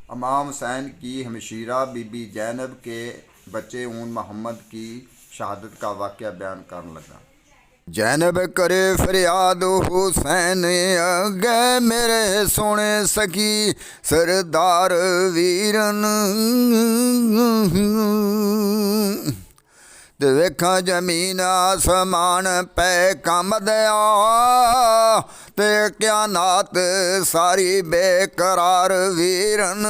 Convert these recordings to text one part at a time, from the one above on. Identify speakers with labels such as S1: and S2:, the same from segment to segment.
S1: इमाम हुसैन की हमशीरा बीबी जैनब के बच्चे ऊन मोहम्मद की शहादत का वाक़या बयान करने लगा। जैनब करे फरियाद हुसैन अगे मेरे सोने सकी सरदार वीरन। ते वेखा जमीन आसमान पै कम दया ते क्या नात सारी बेकरार वीरन।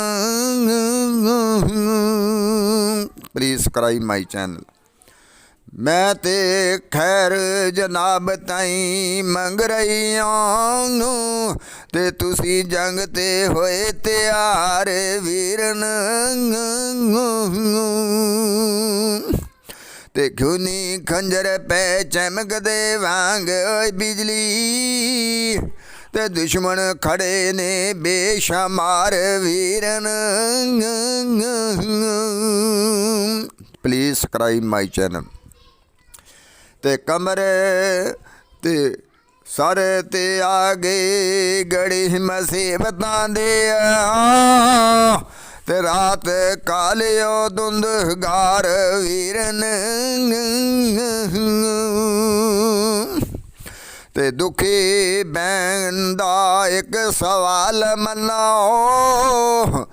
S1: Please subscribe my channel. मैं ते खैर जनाब ताई मंग रही हूँ ते तुसी जंग ते होए तैयार वीरन। ते खूनी खंजर पे चमक दे वांग बिजली ते दुश्मन खड़े ने बेशुमार वीरन। Please subscribe my channel. ते कमरे ते सारे ते आगे गड़ी मुसीबतां दे ते रात कालियो धुंधगार वीरन। ते दुखी बैन दा एक सवाल मनाओ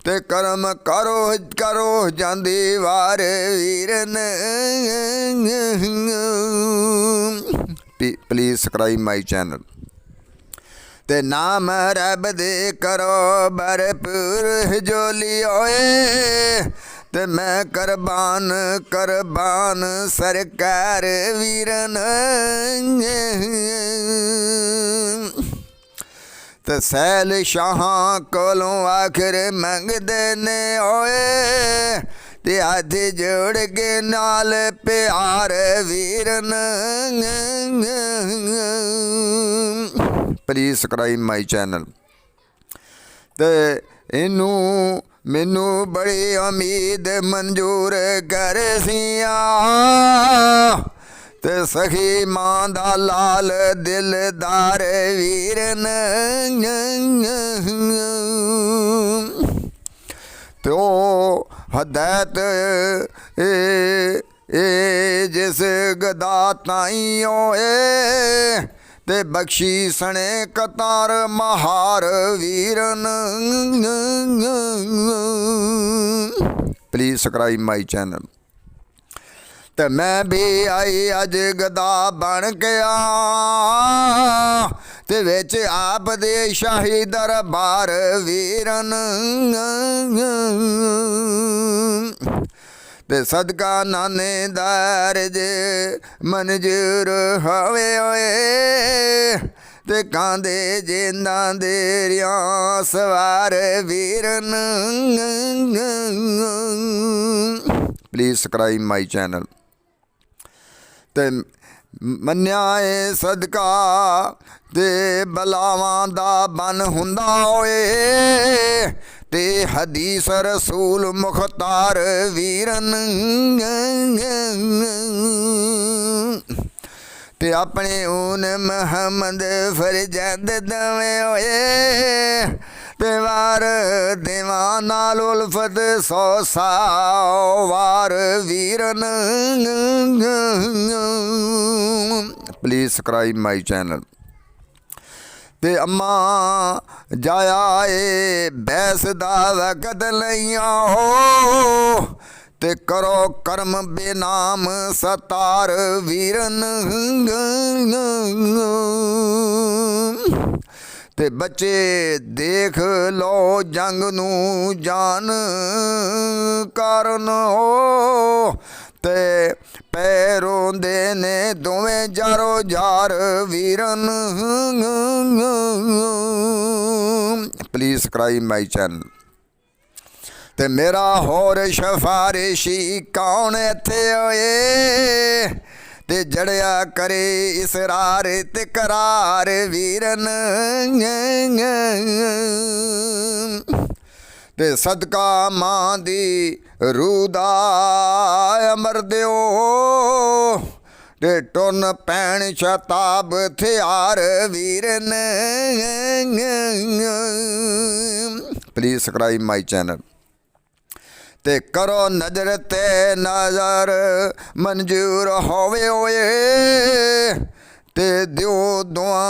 S1: ते कर्म करो करो जांदी वार वीरन। Please subscribe my channel. ते नाम रब दे करो भरपूर जोली होए ते मैं करबान करबान सरकार वीरन। ते सैल शाहां कोलों आखिर मंगदे ने होए ते हाथ जोड़ के नाल प्यार वीरन। Please subscribe my channel. ते इनू मैनू बड़ी उम्मीद मंजूर कर सिया ते सखी मां दा लाल दिलदार वीरन। तो हदैत जिस गदा ताई होए ते बख्शी सने कतार महार वीरन। Please subscribe my channel. ते मैं भी आई अज गदा बन के ते विच आप दे शाही दरबार वीरन। ते सदका नाने दर्ज मंजूर होवे होए ते कांदे जिंदा देरिया सवार वीरन। Please subscribe my channel. ते मन्या ए सदका ते बलावां दा बन हुंदा होए ते हदीस रसूल मुख्तार वीरन। ते अपने ऊन महमद फरजंद दवे होए ते वार देवां नाल उल्फत सौ वार वीरन। Please subscribe my channel. ते अम्मा जाया ए बैस दा वकत लइया हो ते करो कर्म बेनाम सतार वीरन। ते बच्चे देख लो जंग नू जान कारण हो ते पैरों दे ने दोवें जारो जार वीरन। Please subscribe my channel. ते मेरा होर सिफारिशी कौन इत्थे होए ते जड़िया करे इसरार ते करार वीरन। ते सदका मां दी रूह दा अमर दिओ ते टुन पैण शताब थेयार वीरन। Please subscribe my channel. ते करो नज़र ते नज़र मंजूर होवे होए ते दिओ दुआ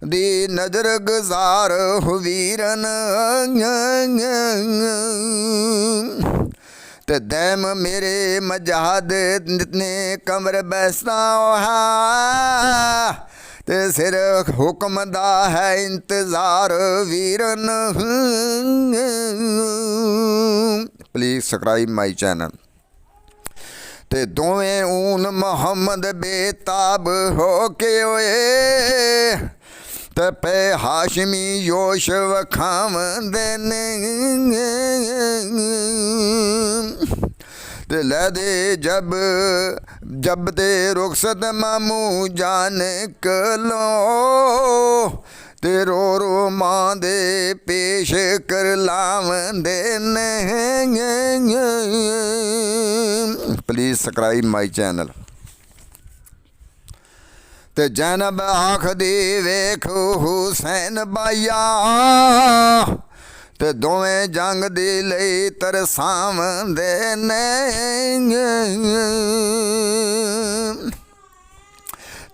S1: दी नज़र गुजार हो वीरन। ते दैम मेरे मजाद ने कमर बैसना है ते सिर हुक्म दा है इंतज़ार वीरन। Please subscribe my channel. ते दोवें ऊन मोहम्मद बेताब हो के होए ते पे हाशमी योश वखावंदे ने ते लै दे जब ते रुखसत मामू जान कलो ते रो रो मां दे पेश कर लावंदे ने। Please subscribe my channel. ते जैनब आखदी वेख हुसैन बाया ते दोवें जंग दी लई तरसावंदे ने।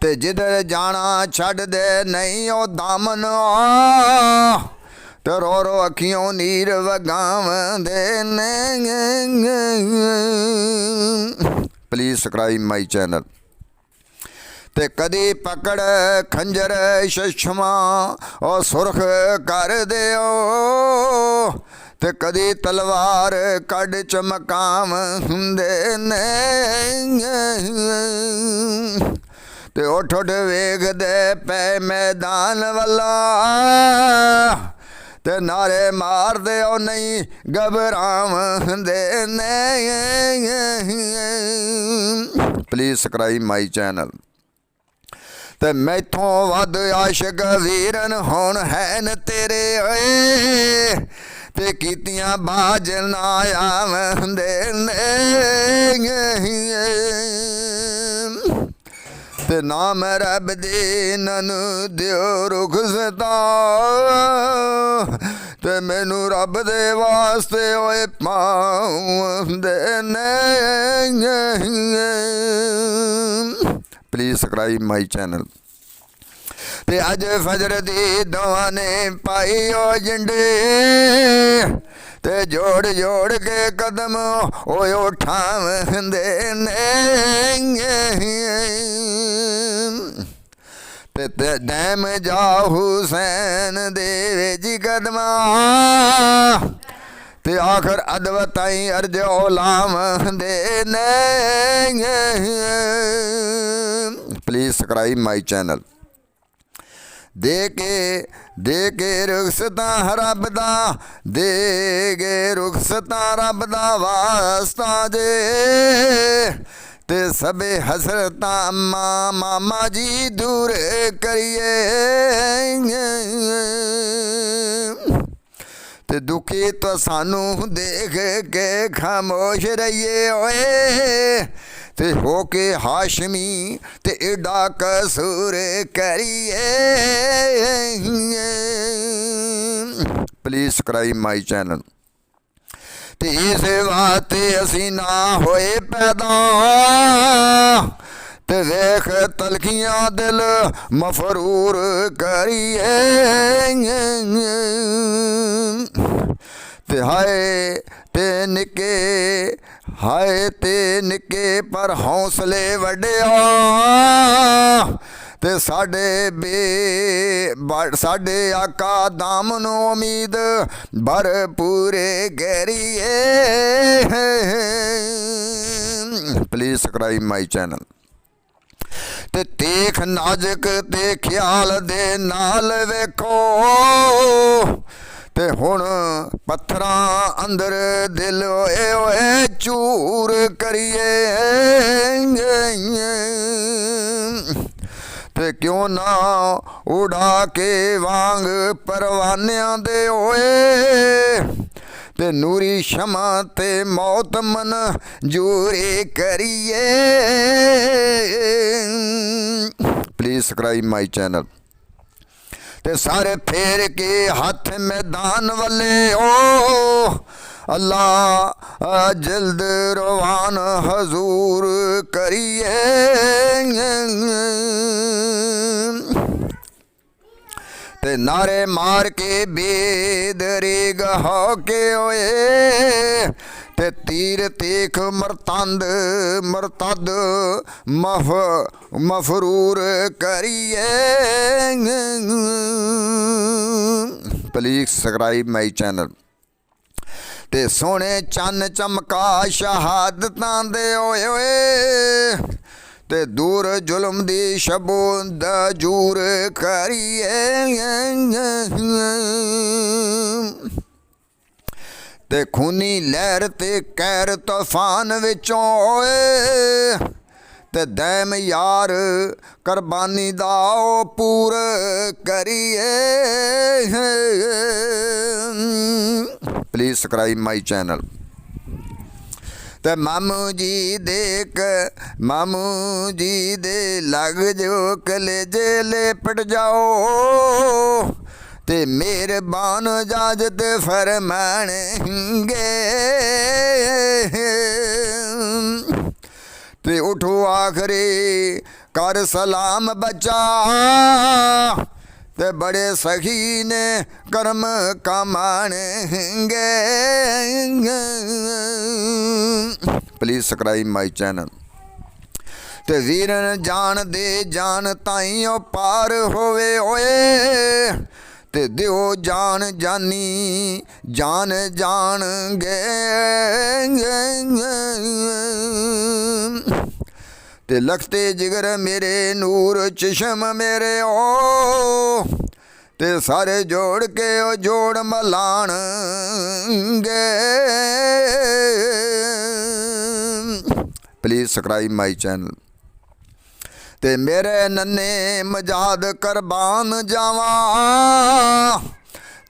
S1: ते जिधर जाना छड़ दे नहीं ओ दामन ते रो रो अखियों नीर वगावंदे ने। Please subscribe my channel. ते कदी पकड़ खंजर शशमा और सुरख कर दिओ ते कदी तलवार कड़ चमकावंदे ने। ते उठ उठ वेखदे पे मैदान वाला ते नारे मार दे ओ नहीं घबरावंदे ने। Please subscribe my channel. ते मैथों वध आशिक वीरन होण हैन तेरे ओए ते कीतियां बाज ना आवंदे ने। ते नाम रब दे ननु दिओ रुखसता ते मैनू रब दे वास्ते ओए पावंदे ने। Please subscribe my channel. ते अज फजर दी दुआ ने पाई ओ जिंडे ते जोड़ जोड़ के कदम ओए उठावंदे ने। ते डैम जा हुसैन दे जी कदमा ते आखर अदवताई अर्ज लावंदे ने। Please subscribe my channel. दे के रुखसतां रब दा दे गे रुखसतां रब दा वास्ता जे ते सबे हसरतां मामा जी दूर करिए। ते दुखी तो सानू देख के खामोश रहिए ओए ते होके हाशमी ते एडा कसूर करिए। Please subscribe my channel. ते इस वास्ते असी ना होए पैदा ते वेख तलखियां दिल मफरूर करिए। ते हाय ते निके पर हौसले वड्डिया ते साडे आका दामनो उम्मीद भरपूरे करिए। Please subscribe my channel. ते देख नाजुक ते ख्याल दे नाल वेखो ते हुण पत्थरां अंदर दिल ओए ओए चूर करिए। ते क्यों ना उड़ा के वांग परवानियां दे ओए ते नूरी शमा ते मौत मन जूरी करिए। Please subscribe my channel. ते सारे फेर के हाथ मैदान वाले ओ अल्लाह जल्द रवान हजूर करिए। ते नारे मार के बेदरेग हो के ओए ते तीर तेख मरतंद मरतद मफरूर करिए। Please subscribe my channel. ते सोने चन चमका शहादतां दे ओए ओए ते दूर जुल्म दी शबो दजूर करिए। ते खूनी लहर ते कैर तूफान विचों ओए ते दैम यार कुर्बानी दा ओ पूर करिए। Please subscribe my channel. ते मामू जी दे लग जो कलेजे लेपट जाओ ते मेहरबान इजाजत फरमाएंगे। ते उठो आखरे कर सलाम बच्चा ते बड़े सखी ने कर्म कमाएंगे। Please subscribe my channel. ते वीरन जान दे जान ताइयों पार होवे ओए ते दिओ जान जानी जान जान गे। ते लखते जिगर मेरे नूर चश्म मेरे ओ ते सारे जोड़ के ओ जोड़ मलान गे। Please subscribe my channel. ते मेरे नन्हे मजाद कुर्बान जावा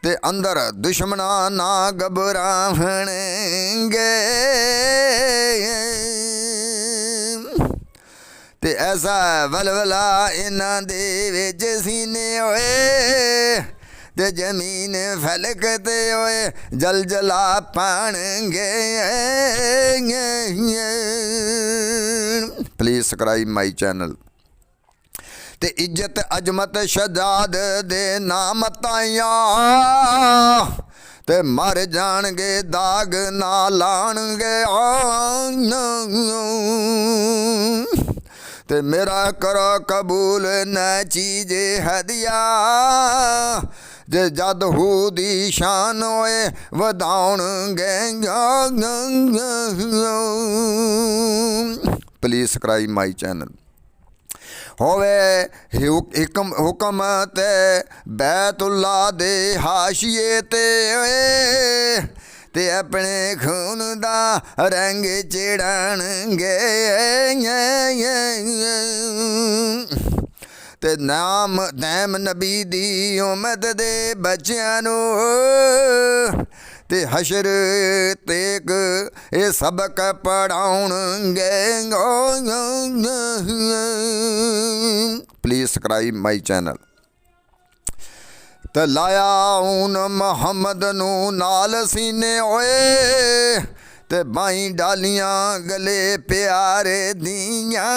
S1: ते अंदर दुश्मना ना घबरावणगे। ते ऐसा वलवला इन्हां दे विच सीने होए ते जमीन फलक ते होए जलजला पाणगे। Please subscribe my channel. ते इज्जत अजमत शहजाद दे नाम ताइया ते मर जाणगे दाग ना लाणगे। ते मेरा करो कबूल न चीज हदिया जे जद हू दी शान होए वधाउणगे। Please subscribe my channel. होवे हुक्म ते बैतुल्ला दे हाशिए ते अपने खून दा रंग चिड़ाणगे। ते नाम नैम नबी दी उम्मत दे बच्चियां नू ते हशर तेक ये सबक पढ़ाउणगे। Please subscribe my channel. ते लाया हून मुहम्मद नू नाल सीने होए ते बाई डालियां गले प्यारे दियां।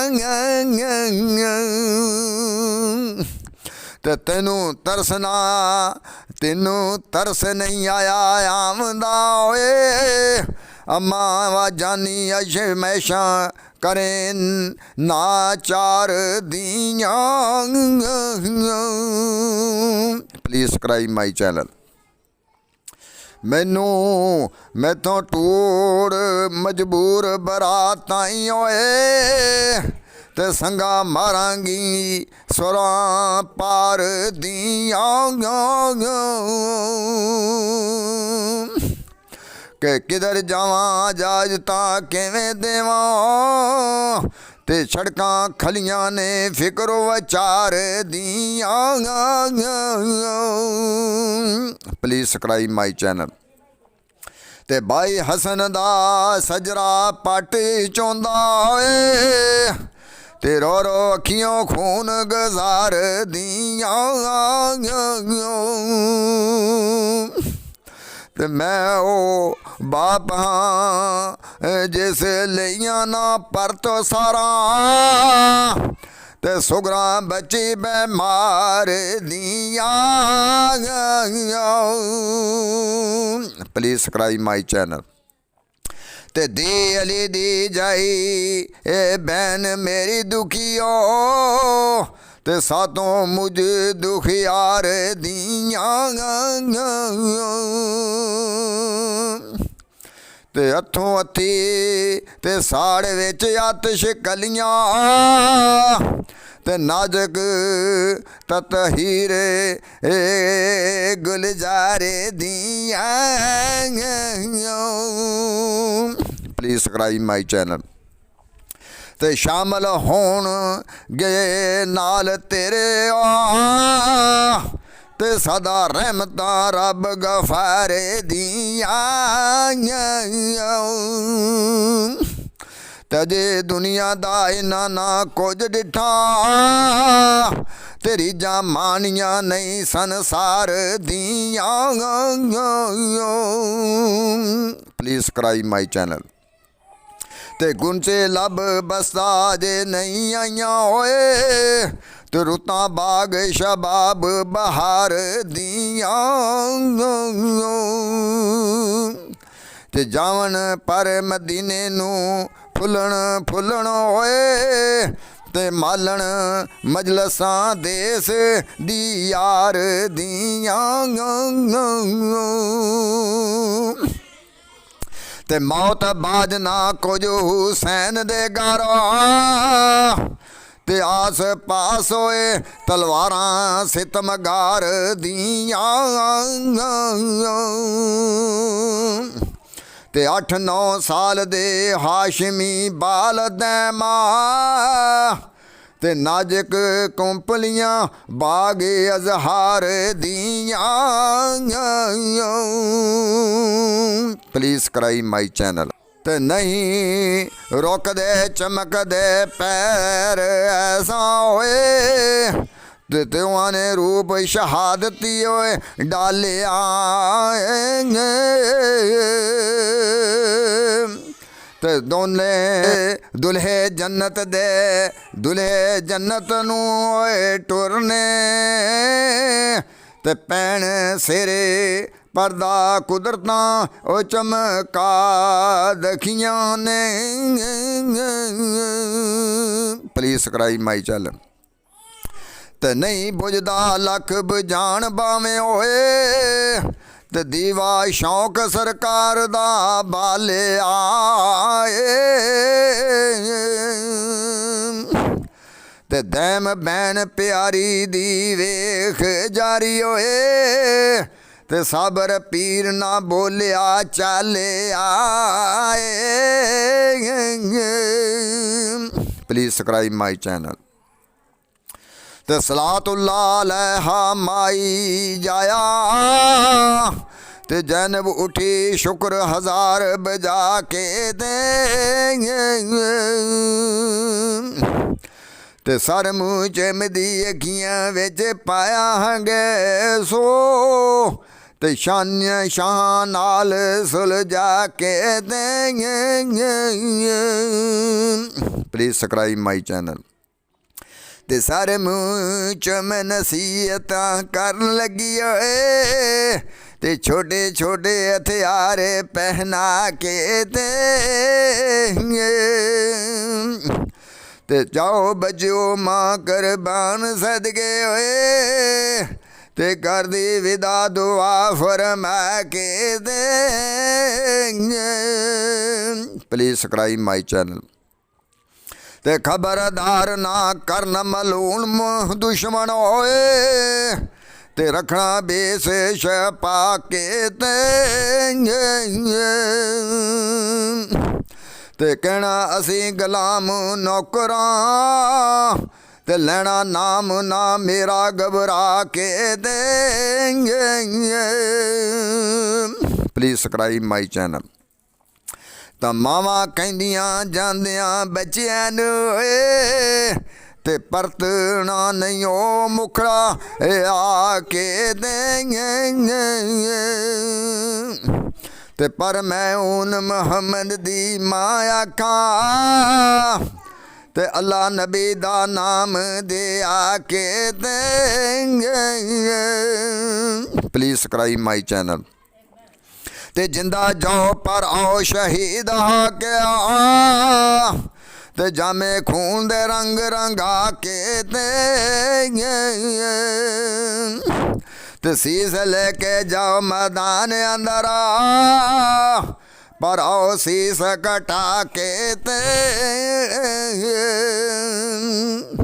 S1: ते तेनू तरसना तेनू तरस नहीं आया आमदा होए अम्मा वा जानी अशमैशा करें नाचार दियां। Please subscribe my channel. मैथों टूड़ मजबूर बराताई होए ते संगा मारांगी सुरां पार दियां। के किधर जावां जाजता किवें देवां ते सड़कां खलियां ने फिक्र वचार दियां। Please subscribe my channel. ते भाई हसन दा सजरा पट चौंदा होए ते रो रो अखियों खून गुजार दिया ते मैं ओ बाप हाँ जिस लिया ना पर तो सारा ते सुगरा बची बेमार दिया। Please subscribe my channel. ते दी अली दी जाई ए बहन मेरी दुखियो ते सातों मुझ दुखियार दिया। ते हथों हथी ते साड़ विच आतिश कलियां ते नाजक ततहीर गुलजारे दिया। Please subscribe my channel. ते शामिल होण गए नाल तेरे ते सदा रहमतां रब गफारे दिया। तजे दुनिया दा इना ना कुछ डिठा तेरी जा मानिया नहीं संसार दिया। Please subscribe my channel. ते गुंचे लब बसता जे नहीं आइया होए ते रुतां बाग शबाब बहार दिया। ते जावन पर मदीने नू फुलन फुलन होए ते मालन मजलसां देस दी यार दिया। ते मौत बाज ना कुछ हुसैन दे गारा ते आस पास होए तलवारां सितमगार दिया। ते 8-9 साल दे हाशमी बाल दैमा ते नाजक कुंपलियां बागे अजहार दिया। Please subscribe my channel. ते नहीं रुकदे चमकदे पैर ऐसा होए ते त्यों ने रूप शहादती होए डालिया। ते दोने दुल्हे जन्नत दे दुल्हे जन्नत नू होए टुरने ते पैण सिरे पर्दा कुदरतां ओ चमका दखियां ने। Please subscribe my channel. ते नहीं बुझदा लख बुझाण बावें होए ते दीवा शौक सरकार दा बाले आए। ते दैम बैन प्यारी दी वेख जारी होए ते साबर पीर ना बोलिया चाले आए। Please subscribe my channel. ते सलातुल्लाह अलैहा माई जाया ते जैनब उठी शुक्र हजार बजा के दे ते सर मुँह चमदी अखियां विच पाया हंगे सो ते शानिया शाह नाल सुलझा के दे। Please subscribe my channel. ते सारे मुँह च मैं नसीहतां कर लगी होए ते छोटे छोटे हथियार पहना के ते जाओ बजो माँ कुर्बान सदके होए ते कर दी विदा दुआ फरमा के दे। Please subscribe my channel. ते खबरदार ना करन मलून दुश्मन होए ते रखना बेस छपा के ते कहना असी गुलाम नौकरां ते लेना नाम ना मेरा घबरा के देंगे। Please subscribe my channel. ਤਾਂ ਮਾਵਾਂ ਕਹਿੰਦੀਆਂ ਜਾਂਦਿਆਂ ਬੱਚਿਆਂ ਨੂੰ ਏ ਤੇ ਪਰਤਣਾ ਨਹੀਂ ਉਹ ਮੁਖੜਾ ਆ ਕੇ ਦੇਂਗੇ ਤੇ ਪਰ ਮੈਂ ਹੁਣ ਮੁਹੰਮਦ ਦੀ ਮਾਂ ਆਖਾਂ ਤੇ ਅੱਲਾ ਨਬੀ ਦਾ ਨਾਮ ਦੇ ਆ ਕੇ ਦੇਂਗੇ। Please subscribe my channel. ਤੇ ਜਿੰਦਾ ਜਾਓ ਪਰ ਆਓ ਸ਼ਹੀਦ ਹੋ ਕੇ ਆ ਤੇ ਜਾਮੇ ਖੂਨ ਦੇ ਰੰਗ ਰੰਗਾ ਕੇ ਤੇ ਸੀਸ ਲੈ ਕੇ ਜਾਓ मैदान अंदर पर आओ शीस कटा के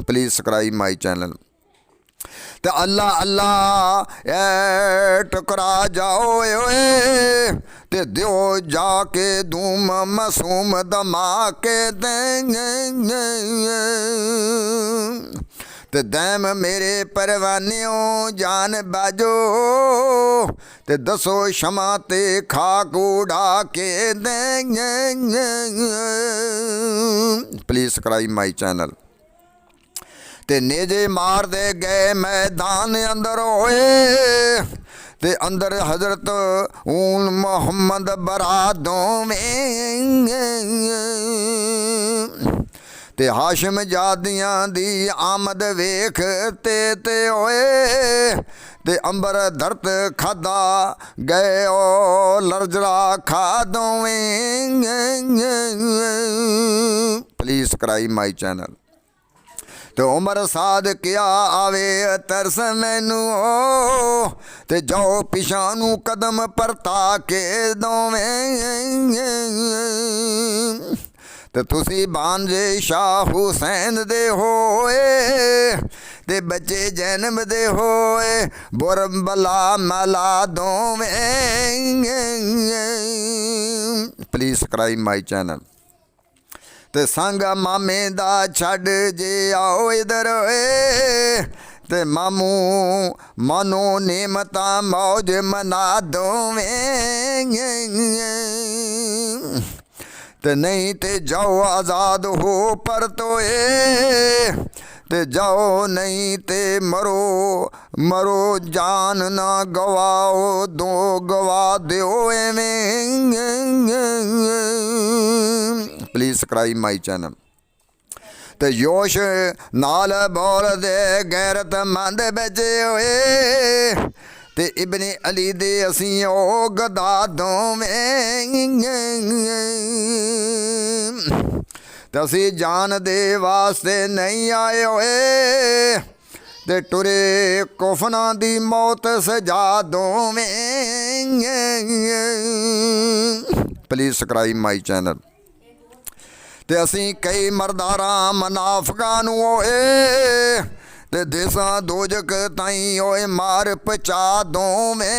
S1: प्लीज़ सब्सक्राइब माई चैनल। तो अल्लाह अल्लाह ए टुकरा जाओ ओए ते दियो जाके धूम मासूम दमा के देंगे ते दैम मेरे परवानियों जान बाजो ते दसो क्षमा ते खाक उड़ा के देंगे। Please subscribe my channel. ते नेजे मार दे गए मैदान अंदर होए ते अंदर हजरत ऊन मोहम्मद बरादों में ते हाशिम जादियां दी आमद वेख ते होए ते अंबर धरत खादा गए ओ लरजरा खादों में। Please subscribe my channel. तो उमर साद क्या आवे तरस मैनू ते जाओ पिछानू कदम परता के दोवें ते तुसी भांजे शाह हुसैन दे होए ते बच्चे जैनब दे होए बुर बला मला दोवें। Please subscribe my channel. ते संग मामे दा छड़ जे आओ इधर ए ते मामू मनो नेमता मौज मना दोवें ते नहीं ते जाओ आज़ाद हो पर तोए ते जाओ नहीं ते मरो मरो जान ना गवाओ दो गवा दो एवें। Please subscribe my channel. ते जोश नाल बोल दे गैरत मंद बचे होए ते इब्ने अली दे असी ओ गदा दोवें ते असी जान दे वास्ते नहीं आए होए ते टुरे कोफना दी मौत सजा दोवें। Please subscribe my channel. ते असी कई मरदारा मनाफका नू होए ते देसां दोजक ताईं होए मार पचा दोवें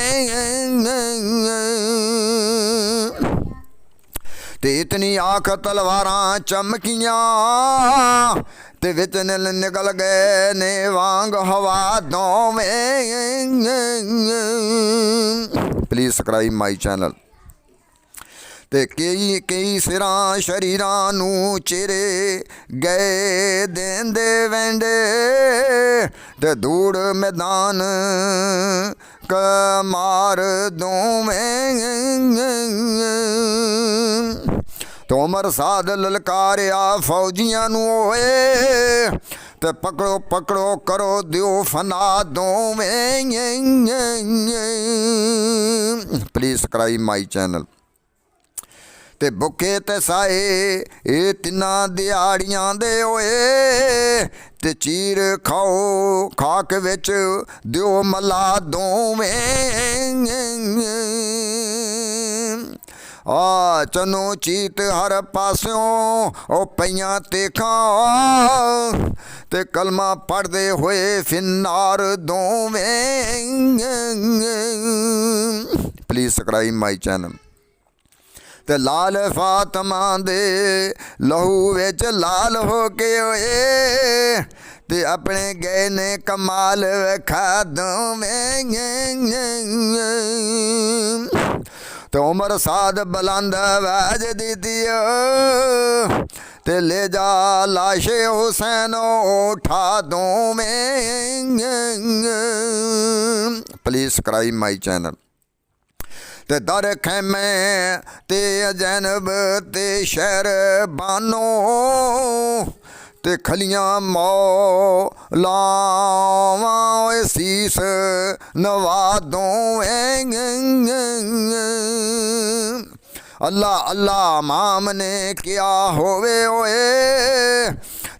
S1: ते इतनी आख तलवारां चमकियां ते विच निकल गए ने वांग हवा दोवें। Please subscribe my channel. ते कई सिरां शरीरां नू चेरे गए देंदे वेंडे ते धूड़ मैदान कमार दोवें। तो उमर साद ललकारिया फौजियां नू होए ते पकड़ो पकड़ो करो दियो फना दोवें। Please subscribe my channel. ते भुखे ते साए ये तिना दिहाड़ियां दे होए ते चीर खाओ खाक विच दियो मला दोवें। आ चनो चीत हर पास्यों ओ पईयां तेखां ते कलमा पढ़दे होए फिन्नार दोवें। Please subscribe my channel. ते लाल फातमा दे लहू विच लाल हो के होए ते अपने गए ने कमाल विखा दोवें। ते उमर साध बुलंद वैज दीदियो ते ले जा लाशे हुसैन उठा दूं में। Please subscribe my channel. ते दर खैमे ते जैनब ते शहर बानो ते खलियां मौलावा शीस नवादों। अल्लाह अल्लाह माम ने क्या होवे ओए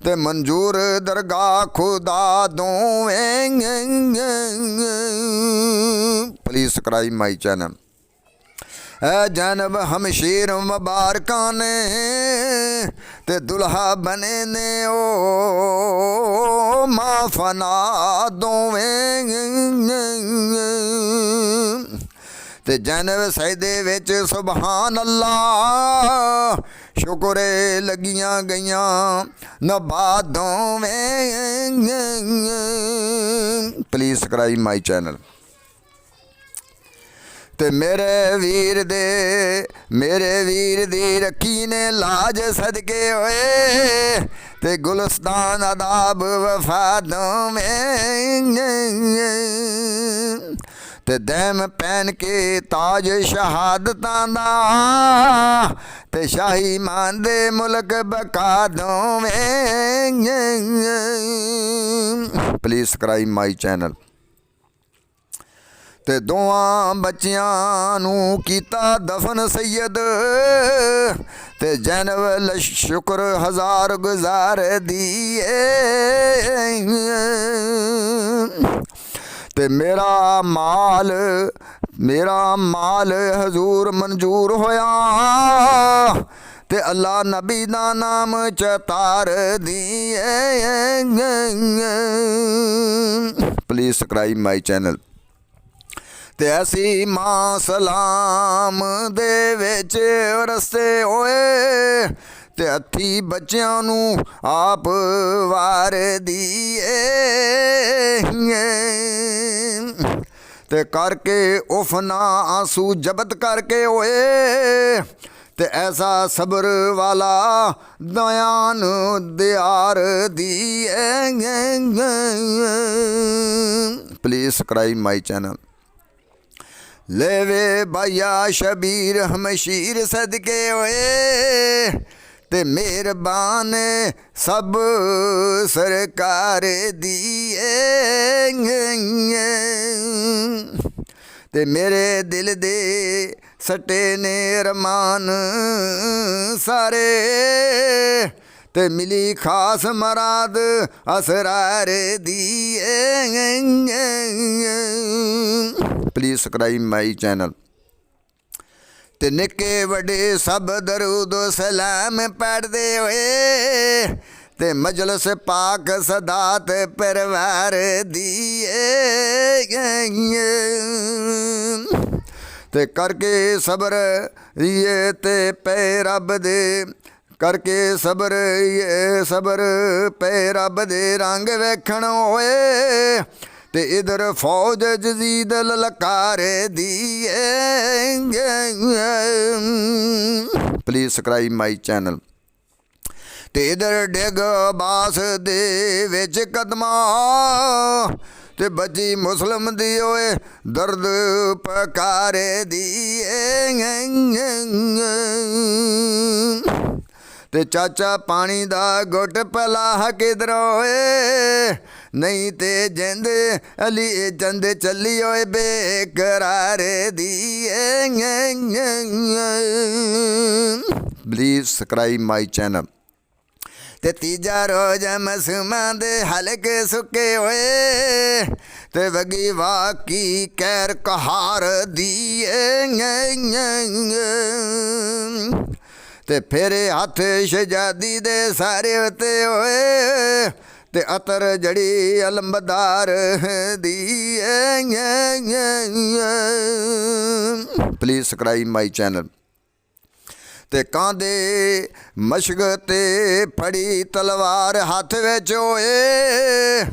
S1: ते मंजूर दरगाह खुदा दूं। Please subscribe my channel. Zainab हमशीर मुबारका ने ते दुल्हा बने ने ओ माफना दोवें। ते जैनब सजदे विच सुबहान अल्लाह शुक्रे लगियां गईयां नबादों में। Please subscribe my channel. ते मेरे वीर दी रखी ने लाज सदके होए ते गुलस्तान अदाब वफादों में। ते दैम पहन के ताज शहादतां दा ते शाही मान दे मुल्क बकादों में। Please subscribe my channel. ते दोवां बच्चियां नू कीता दफन सैयद ते जैनब शुक्र हजार गुजार दिए। ते मेरा माल हजूर मंजूर होया ते अल्लाह नबी दा नाम चतार दिए। Please subscribe my channel. ते ऐसी मां सलाम दे विच रस्ते होए ते हत्थी बच्चियां नू आप वार दिए। ते करके उफना आंसू जबत करके होए ते ऐसा सब्र वाला दयान दियार दिए। Please subscribe my channel. लेवे भैया शबीर हमशीर सदके होए ते मेहरबान सब सरकार दिए। ते मेरे दिल दे सटे ने रमान सारे ते मिली खास मराद असरार दिए। Please subscribe my channel. ते निके वडे सब दरूद सलाम पढ़दे होए ते मजलस पाक सदात परवार दिए। ते करके सबर ये ते पे रब दे करके सबर ये सबर पे रब दे रंग वेखण होए ते इधर फौज जजीद ललकार दिए। Please subscribe my channel. ते इधर डिग बास दे विच कदमा ते बची मुस्लिम दी ओए दर्द पकार दिए। ते चाचा पानी दा गुट पलाह किधर होए नहीं ते जिंद अली जंद चली होए बेकरार दिए। Please subscribe my channel. ते तीजा रोज मसूमां दे हलके सुके होए ते वगी वाकी कैर कहार दिए। ते फेरे हथ शहजादी दे सारे उते होए ते अतर जड़ी अलमदार दिए। Please subscribe my channel. ते कांदे मशक ते फड़ी तलवार हाथ विच होए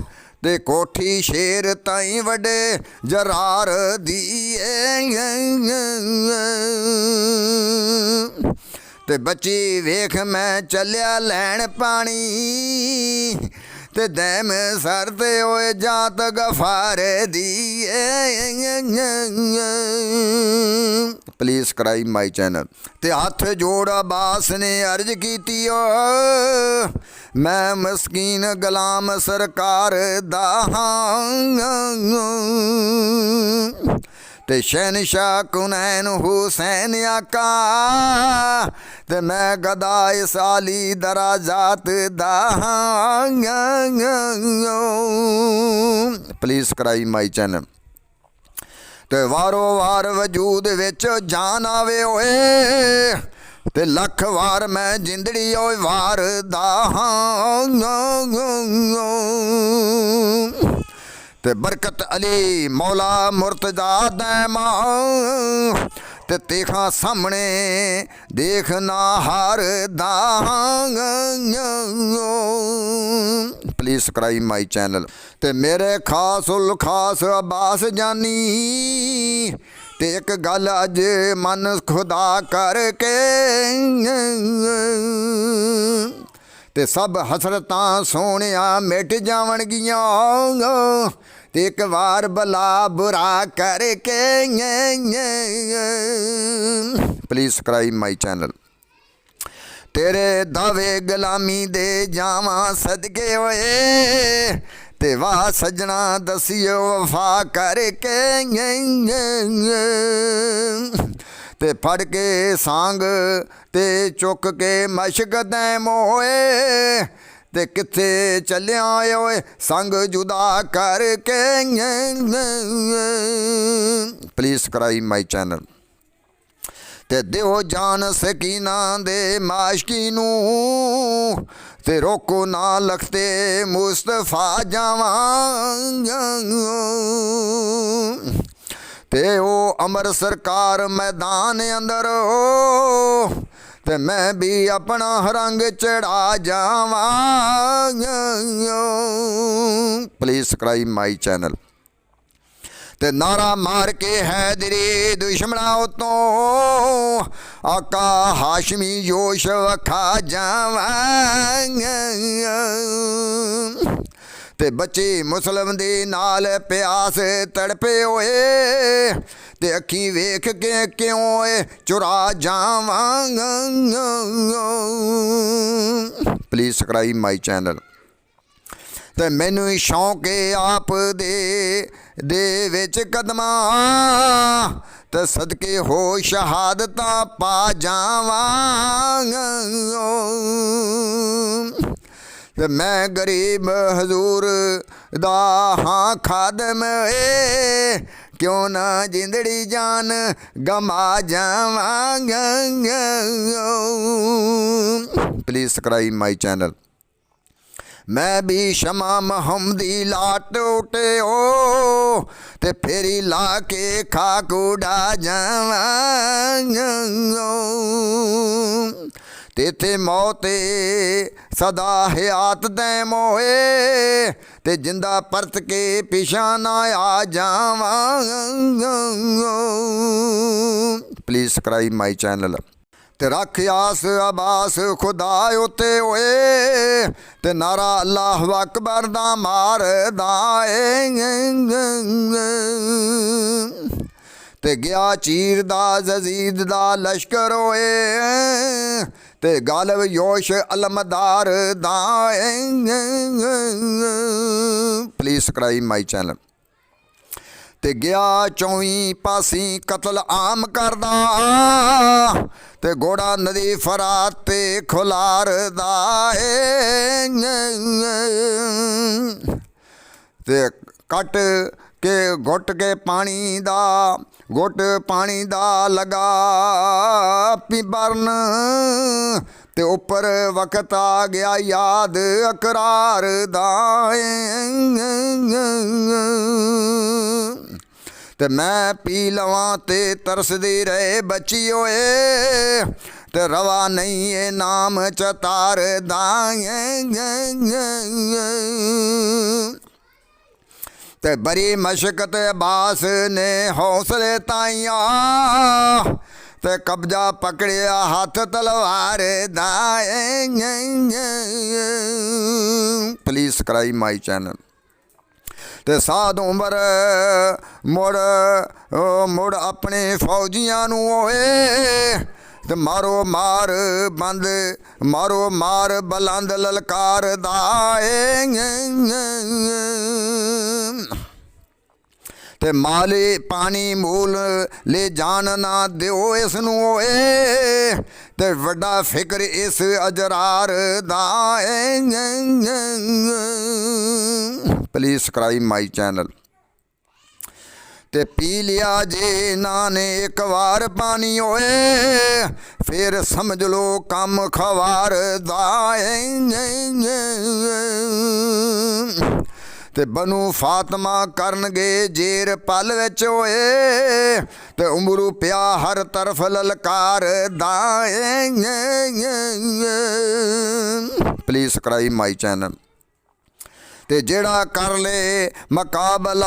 S1: ते कोठी शेर ताईं वड्डे जरार दी ते बच्ची वेख मैं चलिया लैन पानी ते दैम सर ते ओए जात गफार दी प्लीज़ सब्सक्राइब माई चैनल। ते हथ जोड़ अब्बास ने अर्ज की मैं मस्कीन गुलाम सरकार दा ते शहनशाह कुनैन हुसैन आका ते मैं गदा साली दराजात दा प्लीज़ सब्सक्राइब माई चैनल। ते वारो वार वजूद विच जान आवे ओए ते लख वार मैं जिंदड़ी ओए वार दा ते बरकत अली मौला मुर्तजा दैमा ते तेखा सामने देखना हार दा प्लीज़ सब्सक्राइब माई चैनल। ते मेरे खास उल खास अब्बास जानी ते एक गल अज मन खुदा करके ते सब हसरतां सोहणिया मिट जावणगियां ते एक बार भला बुरा करके प्लीज़ सब्सक्राइब माई चैनल। तेरे दावे गुलामी दे जावां सदके होए ते वाह सजना दसियो वफा करके ते फड़ के सांग ते चुक के मशक दैम होए ते किथे चलिया ओए संग जुदा करके प्लीज़ सब्सक्राइब माई चैनल। ते दिओ जान सकीना दे माशकी नूं ते रोको ना लखते मुस्तफा जावां ते ओ अमर सरकार मैदान अंदर ते मैं भी अपना रंग चढ़ा जावां प्लीज़ सब्सक्राइब माई चैनल। ते नारा मार के हैदरी दुश्मना उतो आका हाशमी जोश वखा जावां ते बच्चे मुसलम दे नाल प्यास तड़पे होए ते अखी वेख के क्यों चुरा जावां प्लीज़ सब्सक्राइब माई चैनल। ते मैनू शौक आप दे विच कदमां ते सदके हो शहादतां पा जावां ते मैं गरीब हजूर दा हाँ खादम क्यों ना जिंदड़ी जान गमा जावां प्लीज़ सब्सक्राइब माई चैनल। मैं भी शमा महमदी लाट उठे ओ ते फेरी ला के खाक उड़ा जावां तेथे मौते सदा हयात दैम होए ते जिंदा परत के पिछा ना आ जावां प्लीज़ सब्सक्राइब माई चैनल। ते रख आस अब्बास खुदा उत्ते होए ते नारा अल्लाह अकबर दा मार दाए ते गया चीर दा जजीद दा लश्कर होए ते गालिब योश अलमदार दाए प्लीज़ सब्सक्राइब माई चैनल। ते गया चौवी पासी कतल आम करदा ते घोड़ा नदी फरात ते खुलार दाए ते कट के घुट के पानी दा घुट पानी दा लगा पिबरन ते उपर वक्त आ गया याद अकरार दाए ते मैं पी लवां ते तरसदी रहे बची होए ते रवा नहीं ये नाम चतार दाए ते बड़ी मशकत अब्बास ने हौसले ताइया ते कब्जा पकड़िया हाथ तलवार दाए। Please subscribe my channel. ते साध उमर मुड़ अपने फौजियां नूं होए ते मारो मार बंद मारो मार बुलंद ललकार दाए। ते माले पानी मूल ले जान ना दिओ इस नूं होए ते वड्डा फिक्र इस अजरार दाए। Please subscribe my channel. ते पी लिया जे ना ने एक बार पानी होए फिर समझ लो कम खवार दाए। ते बनू फातमा करनगे जेर पल विच होए ते उमरू पिया हर तरफ ललकार दाए। Please subscribe my channel. ते जेड़ा कर ले मुकाबला